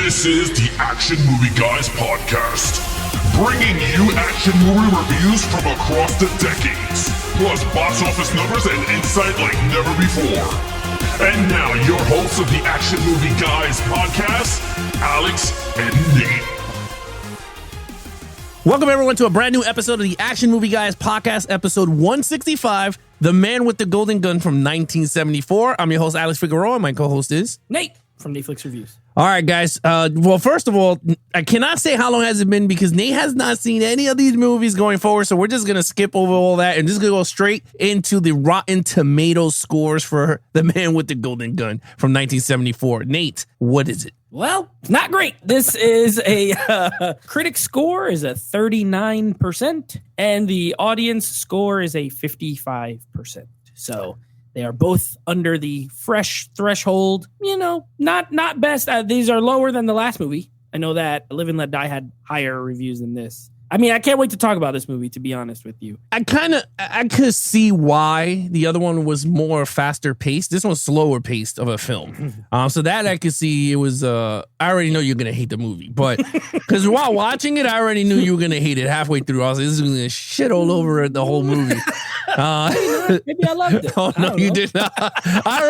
This is the Action Movie Guys podcast, bringing you action movie reviews from across the decades, plus box office numbers and insight like never before. And now, your hosts of the Action Movie Guys podcast, Alex and Nate. Welcome, everyone, to a brand new episode of the Action Movie Guys podcast, episode 165, The Man with the Golden Gun from 1974. I'm your host, Alex Figueroa, and my co-host is Nate from Netflix Reviews. All right, guys. Well, first of all, I cannot say how long has it been because Nate has not seen any of these movies going forward, so we're just going to skip over all that and just going to go straight into the Rotten Tomatoes scores for The Man with the Golden Gun from 1974. Nate, what is it? Well, not great. This is a critic score is a 39%, and the audience score is a 55%. So they are both under the fresh threshold. You know, not best. These are lower than the last movie. I know that Live and Let Die had higher reviews than this. I mean, I can't wait to talk about this movie, to be honest with you. I could see why the other one was more faster paced. This one's slower paced of a film. So that I could see it was, I already know you're going to hate the movie, but because while watching it, I already knew you were going to hate it halfway through. I was like, this is going to shit all over the whole movie. Maybe I loved it. Oh, no, you did not. I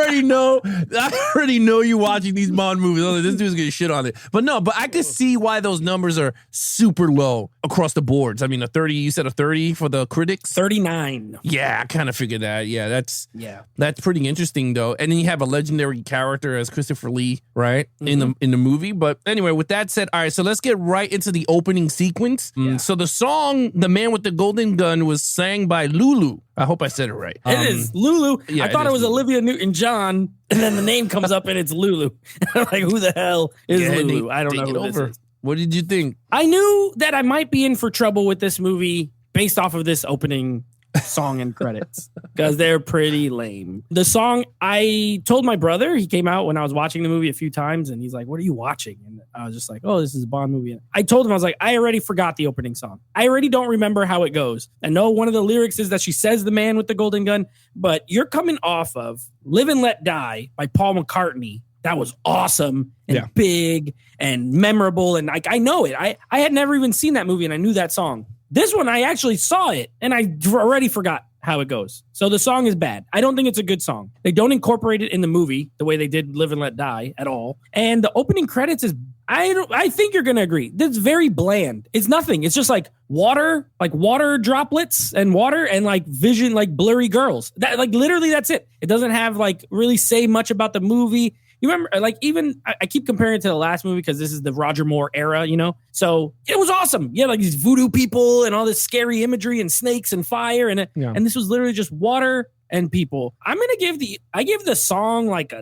already know you watching these Bond movies. I was like, this dude's going to shit on it. But I could see why those numbers are super low across the boards. I mean, you said a 30 for the critics? 39. Yeah, I kind of figured that. Yeah, that's pretty interesting, though. And then you have a legendary character as Christopher Lee, right, in the movie. But anyway, with that said, all right, so let's get right into the opening sequence. Yeah. So the song "The Man with the Golden Gun" was sang by Lulu. I hope I said it right. It is Lulu. Yeah, I thought it was Lulu. Olivia Newton-John, and then the name comes up and it's Lulu. I'm like, who the hell is Lulu? I don't know who this is. What did you think? I knew that I might be in for trouble with this movie based off of this opening song and credits because they're pretty lame. The song, I told my brother, he came out when I was watching the movie a few times and he's like, what are you watching? And I was just like, oh, this is a Bond movie. I told him, I was like, I already forgot the opening song. I already don't remember how it goes. I know one of the lyrics is that she says the man with the golden gun, but you're coming off of Live and Let Die by Paul McCartney. That was awesome and big and memorable. And I know it. I had never even seen that movie and I knew that song. This one, I actually saw it and I already forgot how it goes. So the song is bad. I don't think it's a good song. They don't incorporate it in the movie the way they did Live and Let Die at all. And the opening credits is, I think you're going to agree. That's very bland. It's nothing. It's just like water droplets and water and like vision, like blurry girls. That like literally that's it. It doesn't have like really say much about the movie. You remember, like, even I keep comparing it to the last movie because this is the Roger Moore era, you know? So it was awesome. Yeah, like these voodoo people and all this scary imagery and snakes and fire. And this was literally just water and people. I'm going to give the song like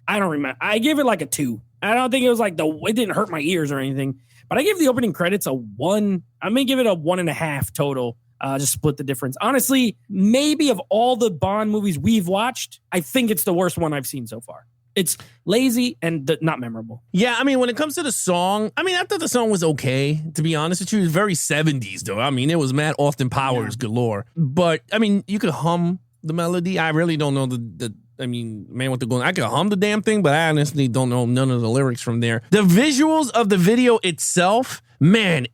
I don't remember. I give it like a 2. I don't think it was like it didn't hurt my ears or anything. But I give the opening credits a 1. I'm going to give it a 1.5 total. Just split the difference. Honestly, maybe of all the Bond movies we've watched, I think it's the worst one I've seen so far. It's lazy and not memorable. Yeah, I mean, when it comes to the song, I mean, I thought the song was okay, to be honest with you. It was very 70s, though. I mean, it was Matt Austin Powers galore. But, I mean, you could hum the melody. I really don't know Man with the Golden. I could hum the damn thing, but I honestly don't know none of the lyrics from there. The visuals of the video itself, man,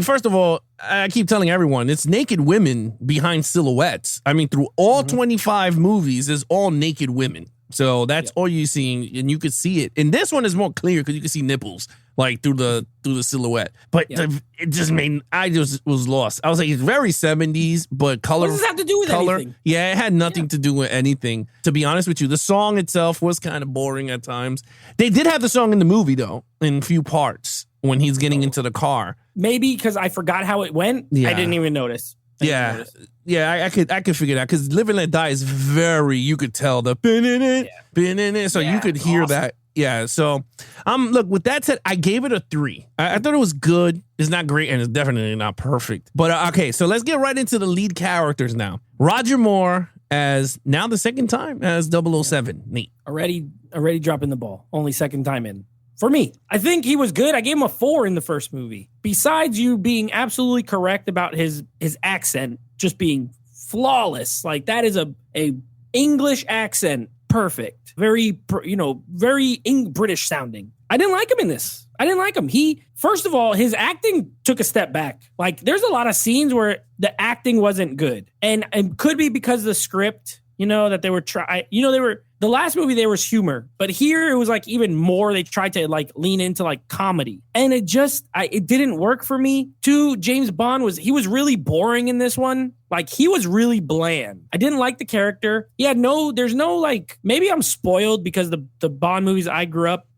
first of all, I keep telling everyone, it's naked women behind silhouettes. I mean, through all 25 movies, there's all naked women. So that's all you're seeing, and you could see it. And this one is more clear because you can see nipples like through the silhouette. But it just made I just was lost. I was like, it's very 70s, but color. What does this have to do with anything? Yeah, it had nothing to do with anything. To be honest with you, the song itself was kind of boring at times. They did have the song in the movie though, in a few parts when he's getting into the car. Maybe because I forgot how it went. Yeah. I didn't even notice. Yeah, I could figure that because Live and Let Die is very, you could tell the so you could hear that. Yeah, so look, with that said, I gave it a 3. I thought it was good. It's not great and it's definitely not perfect. But okay, so let's get right into the lead characters now. Roger Moore as now the second time as 007. Neat. Already dropping the ball. Only second time in. For me, I think he was good. I gave him a 4 in the first movie. Besides you being absolutely correct about his accent just being flawless, like that is a English accent, perfect, very British sounding. I didn't like him in this. I didn't like him. First of all, his acting took a step back. Like, there's a lot of scenes where the acting wasn't good. And it could be because of the script, that they were the last movie there was humor, but here it was like even more. They tried to like lean into like comedy, and it didn't work for me. Two, James Bond was really boring in this one. Like, he was really bland. I didn't like the character. There's no like, maybe I'm spoiled because the Bond movies I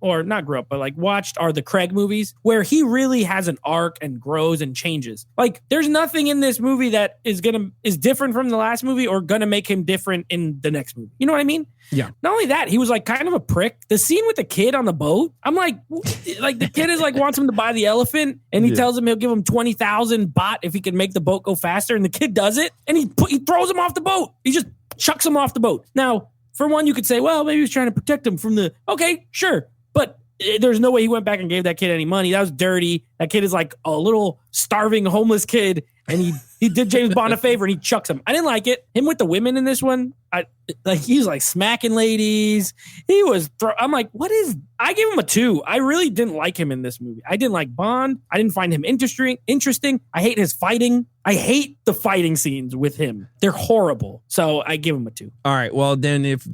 watched are the Craig movies, where he really has an arc and grows and changes. Like, there's nothing in this movie that is different from the last movie or gonna make him different in the next movie. You know what I mean? Yeah. Not only that, he was like kind of a prick. The scene with the kid on the boat, I'm like the kid is like wants him to buy the elephant, and he tells him he'll give him 20,000 baht if he can make the boat go faster, and the kid does it, and he throws him off the boat. He just chucks him off the boat. Now, for one, you could say, well, maybe he was trying to protect him from okay, sure, but there's no way he went back and gave that kid any money. That was dirty. That kid is like a little starving homeless kid, and he did James Bond a favor and he chucks him. I didn't like it. Him with the women in this one, he's like smacking ladies. I'm like, I gave him a 2. I really didn't like him in this movie. I didn't like Bond. I didn't find him interesting. I hate his fighting. I hate the fighting scenes with him. They're horrible. So I give him a 2. All right. Well, then if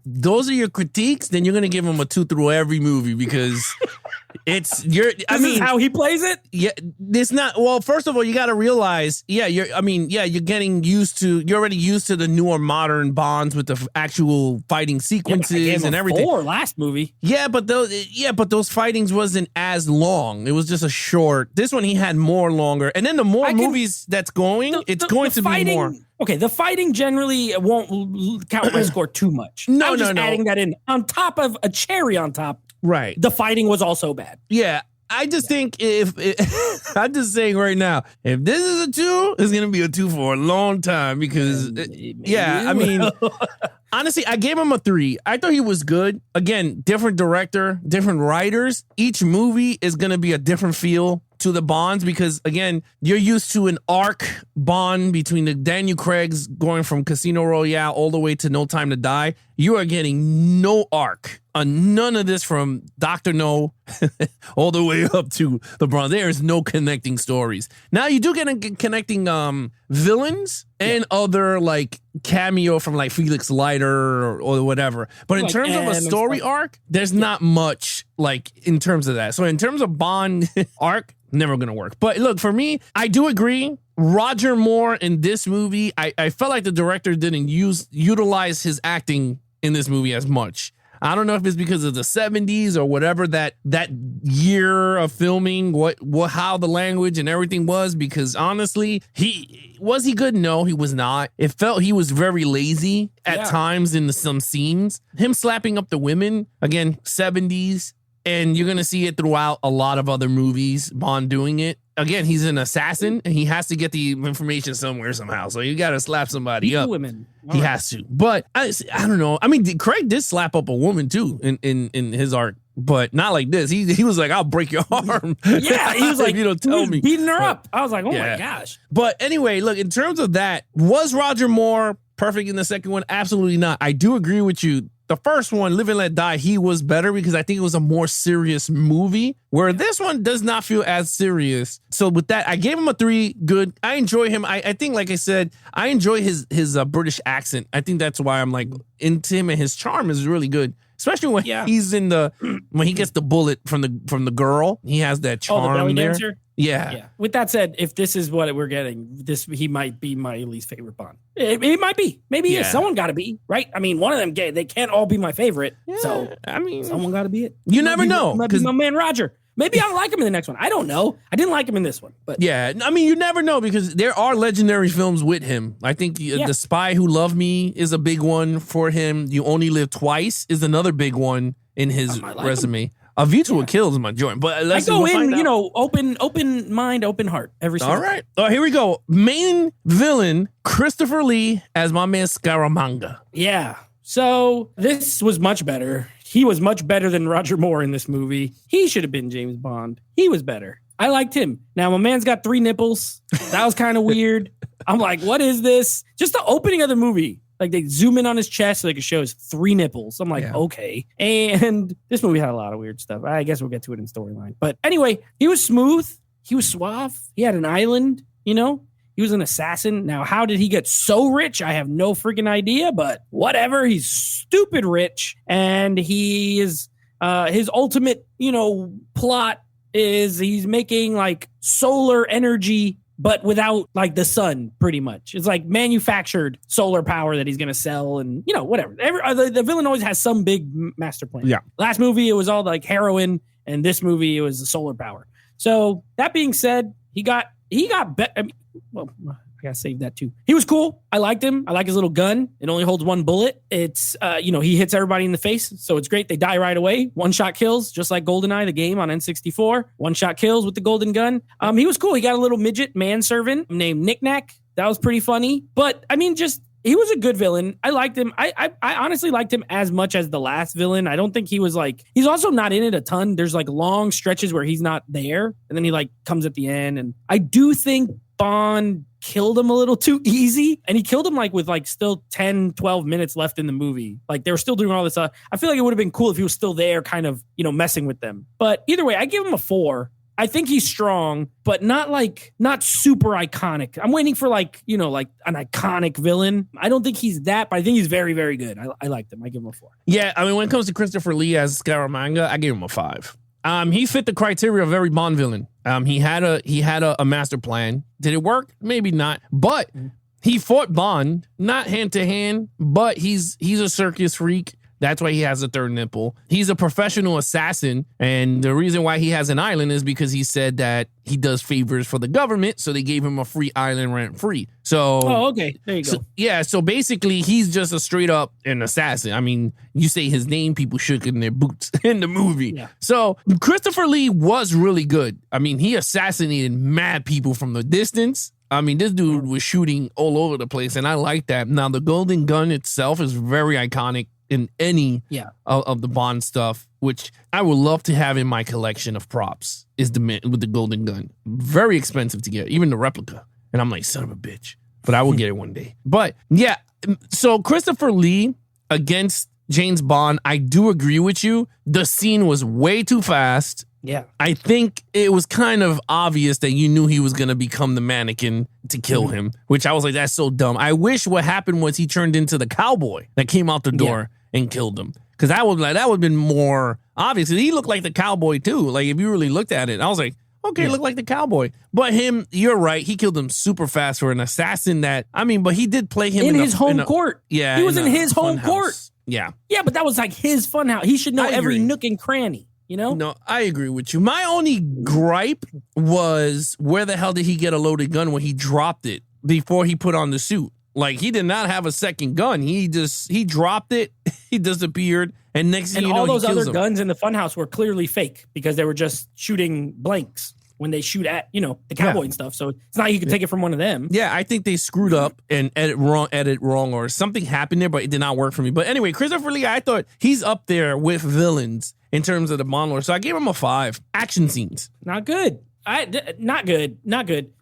those are your critiques, then you're going to give him a 2 through every movie, because this is how he plays it. Yeah, it's not. Well, first of all, you got to realize, you're getting used to. You're already used to the newer modern Bonds with the actual fighting sequences and everything. 4 last movie. Yeah, but those fightings wasn't as long. It was just a short. This one he had more longer, and then the more movies that's going, it's going to be more. Okay, the fighting generally won't count my score too much. I'm just adding that in on top of a cherry on top. Right. The fighting was also bad. Yeah. I just think I'm just saying right now, if this is a 2, it's going to be a 2 for a long time, because, honestly, I gave him a 3. I thought he was good. Again, different director, different writers. Each movie is going to be a different feel to the Bonds, because, again, you're used to an arc Bond between the Daniel Craig's going from Casino Royale all the way to No Time to Die. You are getting no arc. None of this from Dr. No all the way up to the Bonds. There is no connecting stories. Now you do get connecting villains and other like cameo from like Felix Leiter or whatever. But in terms of a story arc, there's not much like in terms of that. So in terms of Bond arc, never going to work. But look, for me, I do agree. Roger Moore in this movie, I felt like the director didn't utilize his acting in this movie as much. I don't know if it's because of the 70s or whatever that year of filming, how the language and everything was, because honestly, was he good? No, he was not. It felt he was very lazy at times in some scenes. Him slapping up the women, again, 70s, and you're going to see it throughout a lot of other movies, Bond doing it. Again, he's an assassin, and he has to get the information somewhere somehow. So you got to slap somebody up. Women. He has to. But I don't know. I mean, Craig did slap up a woman too in his arc, but not like this. He was like, "I'll break your arm." Yeah, he was like, "You don't tell me." Beating her up. I was like, "Oh my gosh!" But anyway, look. In terms of that, was Roger Moore perfect in the second one? Absolutely not. I do agree with you. The first one, Live and Let Die, he was better because I think it was a more serious movie, where this one does not feel as serious. So with that, I gave him a 3. Good. I enjoy him. I think, like I said, I enjoy his British accent. I think that's why I'm like into him, and his charm is really good. Especially when he's when he gets the bullet from the girl. He has that charm the belly there. dancer? Yeah. With that said, if this is what we're getting, he might be my least favorite Bond. It might be. Maybe he is. Someone got to be, right? I mean, one of them gay. They can't all be my favorite. Yeah, so I mean, someone got to be it. You never know. Might be my man Roger. Maybe I'll like him in the next one. I don't know. I didn't like him in this one, but yeah, I mean, you never know, because there are legendary films with him. I think The Spy Who Loved Me is a big one for him. You Only Live Twice is another big one in his resume. A View to a Kill is my joint, but I go in, open mind, open heart every single All right. Oh, here we go. Main villain, Christopher Lee as my man Scaramanga. Yeah. So this was much better. He was much better than Roger Moore in this movie. He should have been James Bond. He was better. I liked him. Now, my man's got 3 nipples. That was kind of weird. I'm like, what is this? Just the opening of the movie. Like they zoom in on his chest so they could show his 3 nipples. I'm like, Yeah. okay. And this movie had a lot of weird stuff. I guess we'll get to it in storyline. But anyway, he was smooth. He was suave. He had an island, you know? He was an assassin. Now, how did he get so rich? I have no freaking idea, but whatever. He's stupid rich. And he is, his ultimate, you know, plot is he's making like solar energy, but without like the sun, pretty much. It's like manufactured solar power that he's going to sell and, you know, whatever. The villain always has some big master plan. Yeah. Last movie, it was all like heroin. And this movie, it was the solar power. So that being said, he got better. I mean, well, I gotta save that too. He was cool. I liked him. I like his little gun. It only holds 1 bullet. It's, you know, he hits everybody in the face. So it's great. They die right away. 1-shot kills, just like GoldenEye, the game on N64. 1-shot kills with the golden gun. He was cool. He got a little midget manservant named Knick Knack. That was pretty funny. But I mean, he was a good villain. I liked him. I honestly liked him as much as the last villain. I don't think he was like, he's also not in it a ton. There's like long stretches where he's not there. And then he like comes at the end. And I do think Bond killed him a little too easy. And he killed him like with like still 10, 12 minutes left in the movie. Like they were still doing all this stuff. I feel like it would have been cool if he was still there kind of, you know, messing with them. But either way, I give him a 4. I think he's strong, but not super iconic. I'm waiting for like, you know, like an iconic villain. I don't think he's that, but I think he's very, very good. I liked him. I give him a 4. Yeah, I mean, when it comes to Christopher Lee as Scaramanga, I gave him a 5. He fit the criteria of every Bond villain. He had a master plan. Did it work? Maybe not. But he fought Bond, not hand to hand, but he's a circus freak. That's why he has a 3rd nipple. He's a professional assassin. And the reason why he has an island is because he said that he does favors for the government. So they gave him a free island rent free. So, oh, okay. There you go. Yeah. So basically, he's just a straight up an assassin. I mean, you say his name, people shook in their boots in the movie. Yeah. So Christopher Lee was really good. I mean, he assassinated mad people from the distance. I mean, this dude was shooting all over the place. And I like that. Now, the golden gun itself is very iconic in any of the Bond stuff, which I would love to have in my collection of props, is with the golden gun. Very expensive to get, even the replica. And I'm like, son of a bitch. But I will get it one day. But yeah, so Christopher Lee against James Bond, I do agree with you. The scene was way too fast. Yeah. I think it was kind of obvious that you knew he was going to become the mannequin to kill him, which I was like, that's so dumb. I wish what happened was he turned into the cowboy that came out the door and killed him. Because that would have been more obvious. He looked like the cowboy too. Like if you really looked at it, I was like, okay, look like the cowboy. But him, you're right. He killed him super fast for an assassin that, I mean, but he did play him in his home court. Yeah. He was in his home court. Yeah. Yeah, but that was like his fun house. He should know every nook and cranny, you know? No, I agree with you. My only gripe was where the hell did he get a loaded gun when he dropped it before he put on the suit? Like, he did not have a second gun. He dropped it, he disappeared, and next thing you know, all those he kills other him. guns in the funhouse were clearly fake because they were just shooting blanks when they shoot at, you know, the cowboy and stuff. So it's not like you can take it from one of them. Yeah, I think they screwed up and edit wrong, or something happened there, but it did not work for me. But anyway, Christopher Lee, I thought he's up there with villains in terms of the Bond lore. So I gave him a 5. Action scenes. Not good. Not good.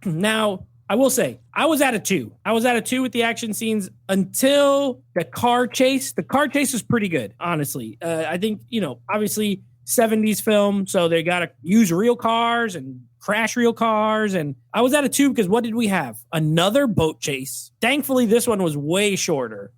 Now, I will say, I was at a 2. I was at a 2 with the action scenes until the car chase. The car chase was pretty good, honestly. I think, you know, obviously 70s film, so they got to use real cars and crash real cars. And I was at a 2 because what did we have? Another boat chase. Thankfully, this one was way shorter.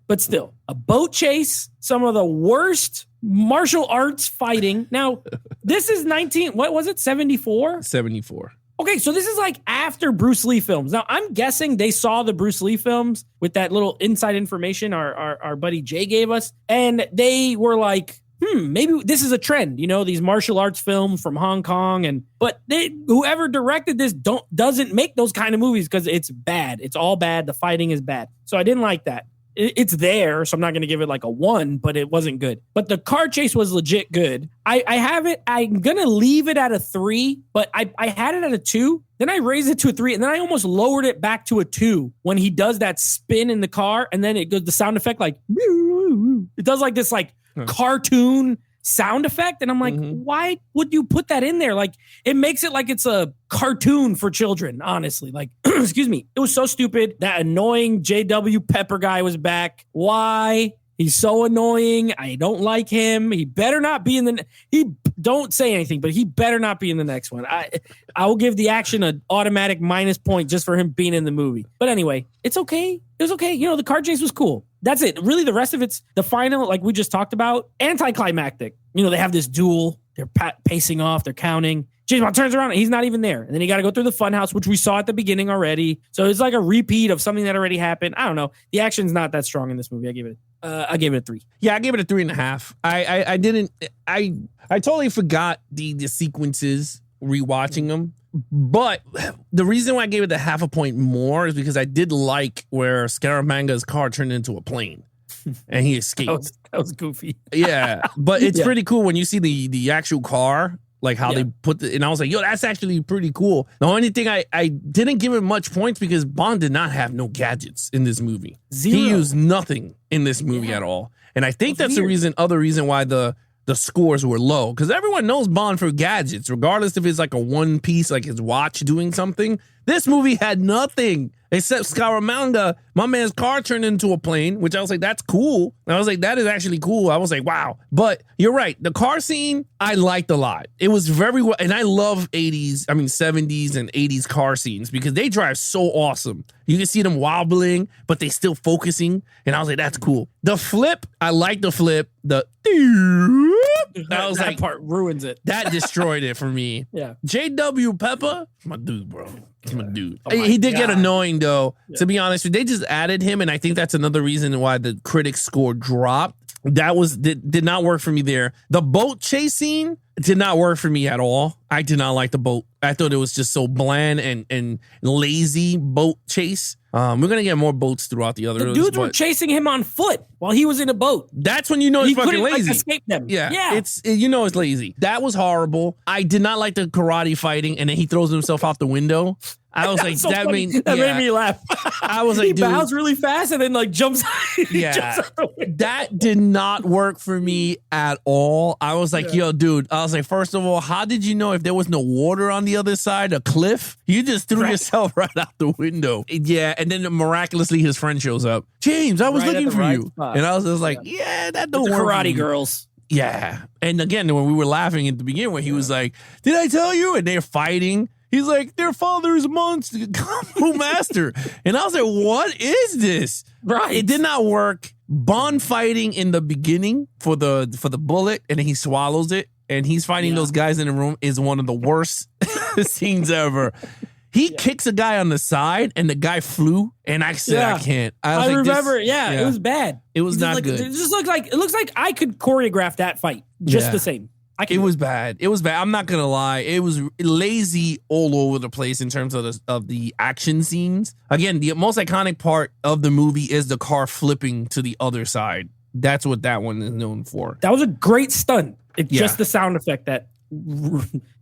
But still, a boat chase, some of the worst martial arts fighting. Now, this is 74? 74. Okay, so this is like after Bruce Lee films. Now, I'm guessing they saw the Bruce Lee films with that little inside information our buddy Jay gave us, and they were like, maybe this is a trend, you know, these martial arts films from Hong Kong. But whoever directed this doesn't make those kind of movies because it's bad. It's all bad. The fighting is bad. So I didn't like that. It's there, so I'm not going to give it like a 1, but it wasn't good. But the car chase was legit good. I have it. I'm going to leave it at a 3, but I had it at a 2. Then I raised it to a 3, and then I almost lowered it back to a 2 when he does that spin in the car, and then it goes the sound effect like, it does like this like cartoon sound effect. And I'm like, why would you put that in there? Like, it makes it like it's a cartoon for children, honestly. Like, excuse me, it was so stupid. That annoying J.W. Pepper guy was back. Why? He's so annoying. I don't like him. He better not be in the. Don't say anything, but he better not be in the next one. I will give the action an automatic minus point just for him being in the movie. But anyway, it's okay. It was okay. The car chase was cool. That's it. Really, the rest of it's the final, like we just talked about, anticlimactic. They have this duel. They're pacing off. They're counting. James Bond turns around and he's not even there. And then you got to go through the funhouse, which we saw at the beginning already. So it's like a repeat of something that already happened. I don't know. The action's not that strong in this movie. I gave it a 3. Yeah, I gave it a 3.5. I totally forgot the sequences rewatching them. But the reason why I gave it a half a point more is because I did like where Scaramanga's car turned into a plane and he escaped. That was goofy. Yeah, but it's pretty cool when you see the actual car. Like how they put and I was like, yo, that's actually pretty cool. The only thing I didn't give it much points because Bond did not have no gadgets in this movie. Zero. He used nothing in this movie at all. And I think that's weird. The other reason why the scores were low. Because everyone knows Bond for gadgets, regardless if it's like a one piece, like his watch doing something. This movie had nothing except Scaramanga. My man's car turned into a plane, which I was like, that's cool. And I was like, that is actually cool. I was like, wow. But you're right. The car scene, I liked a lot. It was very well. And I love 70s and 80s car scenes because they drive so awesome. You can see them wobbling, but they still focusing. And I was like, that's cool. The flip, I like the flip. That was that part ruins it. That destroyed it for me. Yeah. J.W. Pepper, my dude, bro. He's my dude. He did get annoying, though, to be honest. They just added him, and I think that's another reason why the critic score dropped. That did not work for me there. The boat chase scene did not work for me at all. I did not like the boat. I thought it was just so bland and lazy boat chase. We're going to get more boats throughout the other. The dudes were chasing him on foot while he was in a boat. That's when you know he's fucking lazy. Escape them. Yeah. It's it's lazy. That was horrible. I did not like the karate fighting, and then he throws himself out the window. I was like, so that made me laugh. I was like, he dude, bows really fast and then like jumps. Yeah, that did not work for me at all. I was like, yo, dude. I was like, first of all, how did you know if there was no water on the other side, a cliff? You just threw yourself right out the window. Yeah, and then miraculously his friend shows up. James, I was looking for you, spot. And I was just like, yeah, that don't work. Karate girls. Yeah, and again, when we were laughing at the beginning, where he was like, "Did I tell you?" and they're fighting. He's like, their father is a monster, Kung Fu master. And I was like, what is this? Right. It did not work. Bond fighting in the beginning for the bullet, and then he swallows it, and he's fighting those guys in the room is one of the worst scenes ever. He kicks a guy on the side, and the guy flew, and I said, I can't. I remember, it was bad. It was not good. It just looks like I could choreograph that fight just the same. It was bad. It was bad. I'm not gonna lie. It was lazy all over the place in terms of the action scenes. Again, the most iconic part of the movie is the car flipping to the other side. That's what that one is known for. That was a great stunt. It's just the sound effect that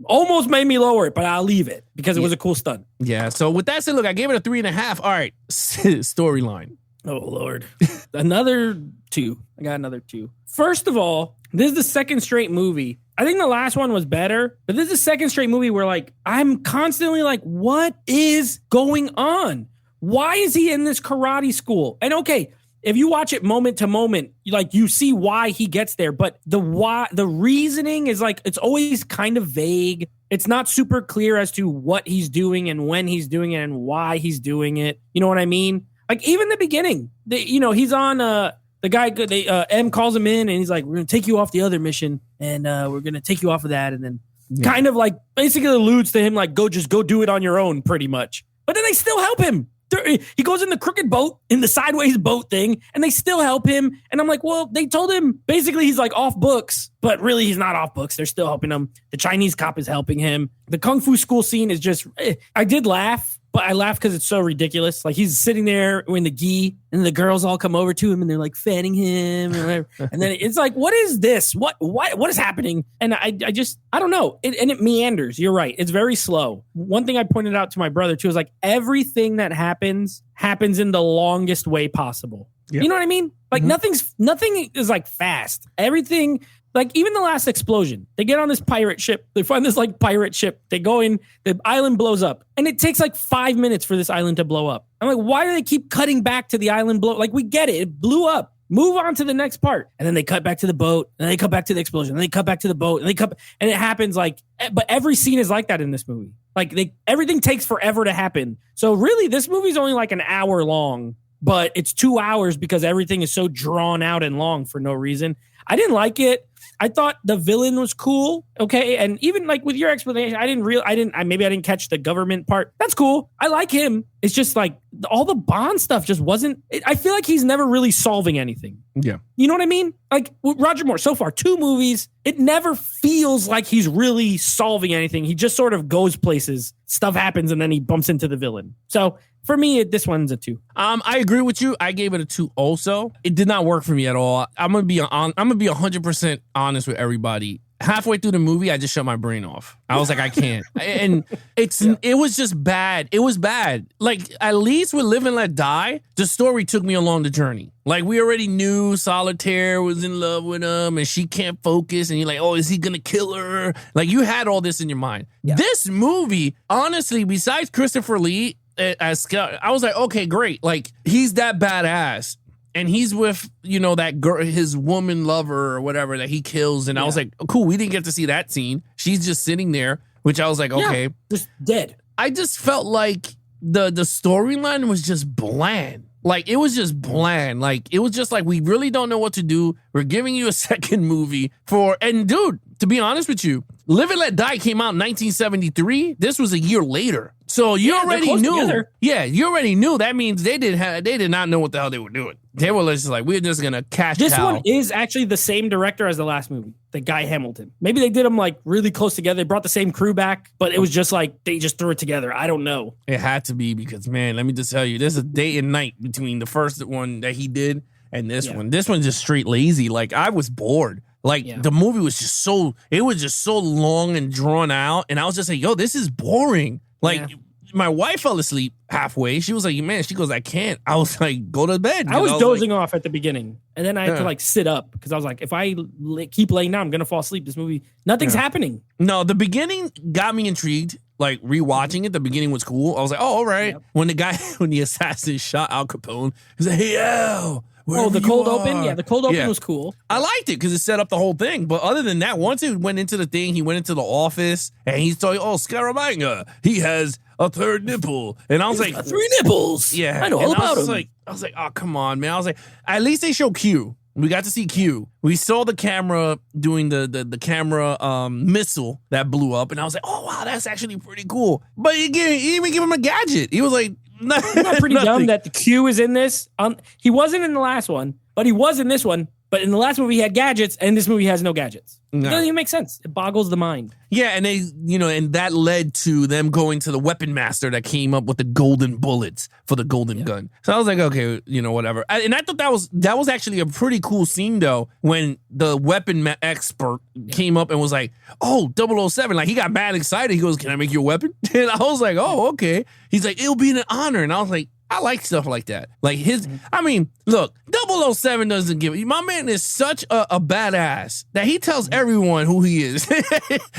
almost made me lower it, but I'll leave it because it was a cool stunt. Yeah. So with that said, look, I gave it a 3.5. All right. Storyline. Oh Lord. Another 2. I got another 2. First of all, this is the second straight movie. I think the last one was better, but this is the second straight movie where like I'm constantly like, what is going on? Why is he in this karate school? And okay, if you watch it moment to moment, like you see why he gets there, but the reasoning is like it's always kind of vague. It's not super clear as to what he's doing and when he's doing it and why he's doing it. You know what I mean? Like even the beginning, he's on the guy, M calls him in and he's like, we're going to take you off the other mission and we're going to take you off of that. And then kind of like basically alludes to him like, go do it on your own pretty much. But then they still help him. He goes in the crooked boat, in the sideways boat thing, and they still help him. And I'm like, well, they told him basically he's like off books, but really he's not off books. They're still helping him. The Chinese cop is helping him. The Kung Fu school scene is just, I did laugh. But I laugh because it's so ridiculous. Like he's sitting there in the gi, and the girls all come over to him, and they're like fanning him, and whatever. And then it's like, what is this? What is happening? And I don't know. It meanders. You're right. It's very slow. One thing I pointed out to my brother too is like everything that happens in the longest way possible. Yep. You know what I mean? Like nothing is like fast. Everything Like even the last explosion, they get on this pirate ship. They find this like pirate ship. They go in, the island blows up, and it takes like 5 minutes for this island to blow up. I'm like, why do they keep cutting back to the island blow? Like we get it. It blew up. Move on to the next part. And then they cut back to the boat, and they cut back to the explosion, and they cut back to the boat, and and it happens like, but every scene is like that in this movie. Like everything takes forever to happen. So really, this movie's only like an hour long, but it's 2 hours because everything is so drawn out and long for no reason. I didn't like it. I thought the villain was cool. Okay. And even like with your explanation, maybe I didn't catch the government part. That's cool. I like him. It's just like all the Bond stuff just wasn't, I feel like he's never really solving anything. Yeah. You know what I mean? Like with Roger Moore, so far, 2 movies, it never feels like he's really solving anything. He just sort of goes places, stuff happens, and then he bumps into the villain. So for me, this one's a 2. I agree with you. I gave it a 2 also. It did not work for me at all. I'm gonna be 100% honest with everybody. Halfway through the movie, I just shut my brain off. I was like, I can't. And it was just bad. It was bad. Like, at least with Live and Let Die, the story took me along the journey. Like, we already knew Solitaire was in love with him and she can't focus. And you're like, oh, is he going to kill her? Like, you had all this in your mind. Yeah. This movie, honestly, besides Christopher Lee as Scott, I was like, okay, great. Like, he's that badass. And he's with, that girl, his woman lover or whatever that he kills. And I was like, oh, cool, we didn't get to see that scene. She's just sitting there, which I was like, okay. Just dead. I just felt like the storyline was just bland. Like, it was just bland. Like, it was just like, we really don't know what to do. We're giving you a second movie and dude, to be honest with you, Live and Let Die came out in 1973. This was a year later. So you already knew. Together. Yeah, you already knew. That means they did not know what the hell they were doing. They were just like, we're just going to cash This cow. one is actually the same director as the last movie, the Guy Hamilton. Maybe they did them like really close together. They brought the same crew back, but it was just like they just threw it together. I don't know. It had to be because, man, let me just tell you, there's a day and night between the first one that he did and this one. This one's just straight lazy. Like, I was bored. Like, the movie was just so long and drawn out. And I was just like, yo, this is boring. Like, my wife fell asleep halfway. She was like, man, she goes, I can't. I was like, go to bed. I was dozing off at the beginning. And then I had to like sit up because I was like, if I keep laying down, I'm going to fall asleep. This movie, nothing's happening. No, the beginning got me intrigued. Like, rewatching it, the beginning was cool. I was like, oh, all right. Yep. When the assassin shot Al Capone, he was like, hey, Al. The cold open? Yeah, the cold open was cool. I liked it because it set up the whole thing. But other than that, once it went into the thing, he went into the office and he's told, Scaramanga, he has a third nipple. And I was like, 3 nipples. Yeah. I know all about him. I was like, oh, come on, man. I was like, at least they show Q. We got to see Q. We saw the camera doing the camera missile that blew up. And I was like, oh, wow, that's actually pretty cool. But he didn't even give him a gadget. He was like, isn't that pretty dumb that the Q is in this? He wasn't in the last one, but he was in this one. But in the last movie, he had gadgets, and this movie has no gadgets. No. It doesn't even make sense. It boggles the mind. Yeah, and they, and that led to them going to the weapon master that came up with the golden bullets for the golden gun. So I was like, okay, whatever. And I thought that was actually a pretty cool scene, though, when the weapon expert came up and was like, oh, 007. Like, he got mad excited. He goes, can I make you a weapon? And I was like, oh, okay. He's like, it'll be an honor. And I was like, I like stuff like that. Like look, 007 doesn't give it. My man is such a badass that he tells everyone who he is.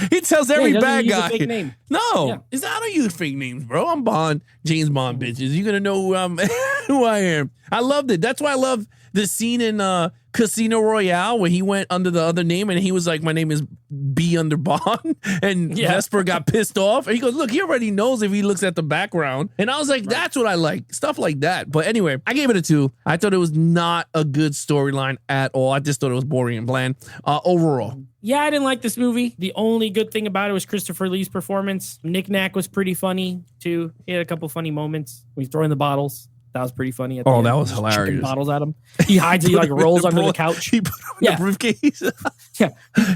He tells every bad guy. Use a fake name. No, I don't use fake names, bro. I'm Bond, James Bond, bitches. You're gonna know who I am. I loved it. That's why I love the scene in Casino Royale when he went under the other name and he was like, my name is B under Bond. And Vesper got pissed off. And he goes, look, he already knows if he looks at the background. And I was like, that's what I like. Stuff like that. But anyway, I gave it a 2. I thought it was not a good storyline at all. I just thought it was boring and bland. Overall. Yeah, I didn't like this movie. The only good thing about it was Christopher Lee's performance. Nick Nack was pretty funny, too. He had a couple funny moments when he's throwing the bottles. That was pretty funny. At the end. That was hilarious. Bottles at him. He hides. He like rolls under the couch. He put him in the briefcase.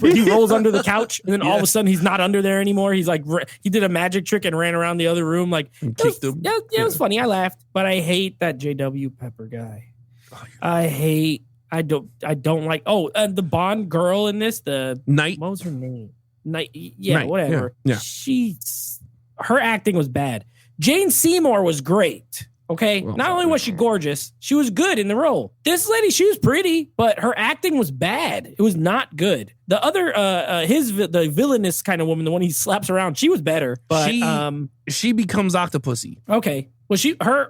He rolls under the couch, and then all of a sudden he's not under there anymore. He's like, he did a magic trick and ran around the other room. Like, kicked him. Yeah, it was funny. I laughed, but I hate that J.W. Pepper guy. I don't like. The Bond girl in this, the Night. What was her name? Night. Yeah, Night. Whatever. Yeah. Her acting was bad. Jane Seymour was great. Okay. Well, Not only was she gorgeous, she was good in the role. This lady, she was pretty, but her acting was bad. It was not good. The other, the villainous kind of woman, the one he slaps around, she was better. But she becomes Octopussy. okay. Well,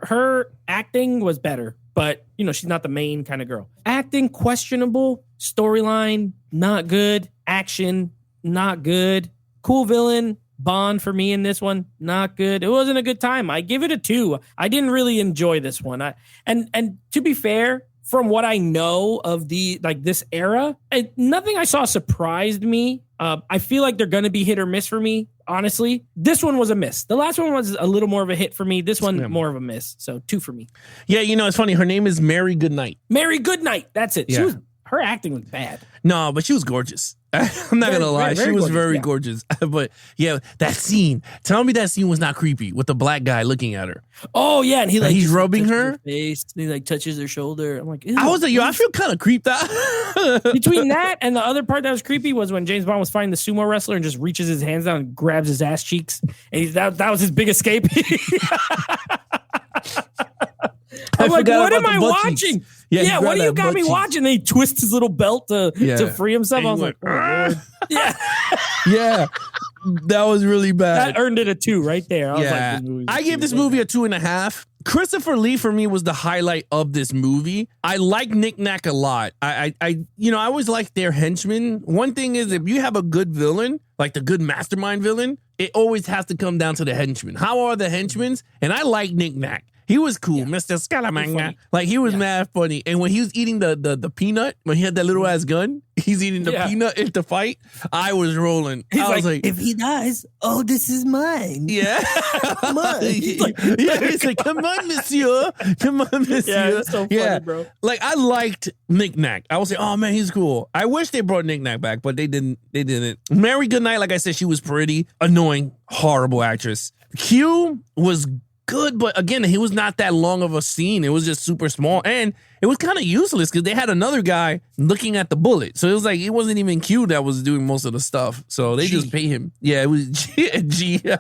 her acting was better, but you know, she's not the main kind of girl. Acting questionable, storyline not good, action not good. Cool villain. Bond for me in this one, not good. It wasn't a good time. I give it a 2. I didn't really enjoy this one. And to be fair, from what I know of this era, nothing I saw surprised me. I feel like they're going to be hit or miss for me. Honestly, this one was a miss. The last one was a little more of a hit for me. This one more of a miss. So 2 for me. Yeah, you know, it's funny. Her name is Mary Goodnight. Mary Goodnight. That's it. Yeah. Her acting was bad. No, but she was gorgeous. I'm not going to lie. She was very gorgeous. But yeah, that scene. Tell me that scene was not creepy with the black guy looking at her. Oh, yeah. And he's rubbing her face. And he touches her shoulder. I'm like, I was like, yo, I feel kind of creeped out. Between that and the other part that was creepy was when James Bond was fighting the sumo wrestler and just reaches his hands down and grabs his ass cheeks. And that was his big escape. I'm like, what am I watching? Yeah, what do you got me watching? And he twists his little belt to free himself. I was like, oh, Lord. Yeah. Yeah. That was really bad. That earned it a 2 right there. I gave this movie a 2.5. Christopher Lee for me was the highlight of this movie. I like Nick Nack a lot. I always like their henchmen. One thing is, if you have a good villain, like the good mastermind villain, it always has to come down to the henchmen. How are the henchmen? And I like Nick Nack. He was cool, Mr. Scaramanga. Like, he was mad funny. And when he was eating the peanut, when he had that little ass gun, he's eating the peanut in the fight. I was rolling. I was like, if he dies, oh, this is mine. Yeah. Mine. He's like, come on, monsieur. Come on, monsieur. Yeah, it's so funny, bro. Like, I liked Nick Nack. I was like, oh, man, he's cool. I wish they brought Nick Nack back, but they didn't. Mary Goodnight, like I said, she was pretty, annoying, horrible actress. Q was good, but again, he was not that long of a scene. It was just super small, and it was kind of useless because they had another guy looking at the bullet. So it was like it wasn't even Q that was doing most of the stuff. So they just pay him. Yeah, it was G. Yeah.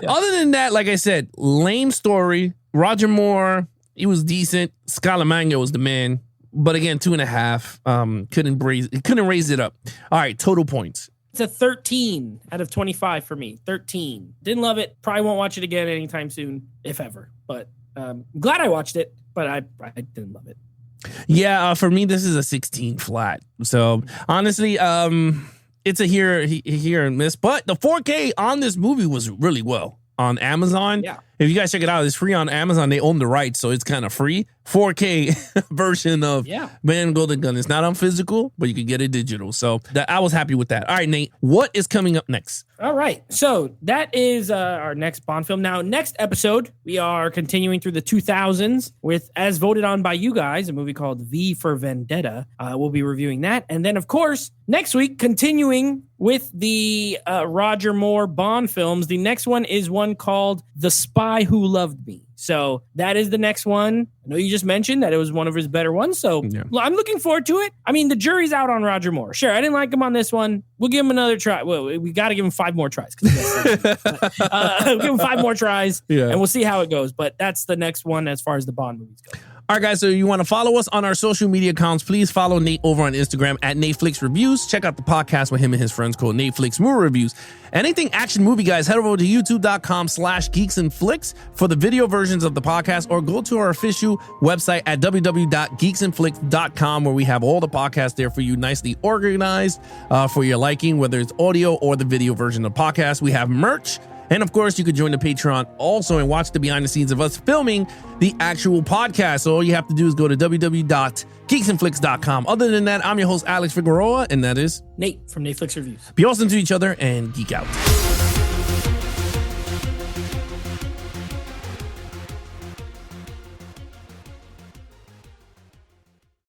Other than that, like I said, lame story. Roger Moore, he was decent. Scaramanga was the man, but again, 2.5. Couldn't raise it up. All right, total points. It's a 13 out of 25 for me. 13. Didn't love it. Probably won't watch it again anytime soon, if ever. But glad I watched it, but I didn't love it. Yeah, for me, this is a 16 flat. So honestly, it's a here and miss. But the 4K on this movie was really well on Amazon. Yeah. If you guys check it out, it's free on Amazon. They own the rights, so it's kind of free. 4K version of Man Golden Gun. It's not on physical, but you can get it digital. So I was happy with that. All right, Nate, what is coming up next? All right. So that is our next Bond film. Now, next episode, we are continuing through the 2000s with, as voted on by you guys, a movie called V for Vendetta. We'll be reviewing that. And then, of course, next week, continuing with the Roger Moore Bond films, the next one is one called The Spy Who Loved Me. So that is the next one. I know you just mentioned that it was one of his better ones. So I'm looking forward to it. I mean, the jury's out on Roger Moore. Sure, I didn't like him on this one. We'll give him another try. Well, we got to give him 5 more tries. We'll give him 5 more tries, and we'll see how it goes. But that's the next one as far as the Bond movies go. All right, guys, so you want to follow us on our social media accounts, please follow Nate over on Instagram at NateFlix Reviews. Check out the podcast with him and his friends called NateFlix Movie Reviews. Anything action movie, guys, head over to youtube.com/geeksandflix for the video versions of the podcast, or go to our official website at www.geeksandflix.com, where we have all the podcasts there for you, nicely organized for your liking, whether it's audio or the video version of the podcast. We have merch. And of course, you could join the Patreon also and watch the behind the scenes of us filming the actual podcast. So all you have to do is go to www.geeksandflix.com. Other than that, I'm your host, Alex Figueroa, and that is Nate from NateFlix Reviews. Be awesome to each other and geek out.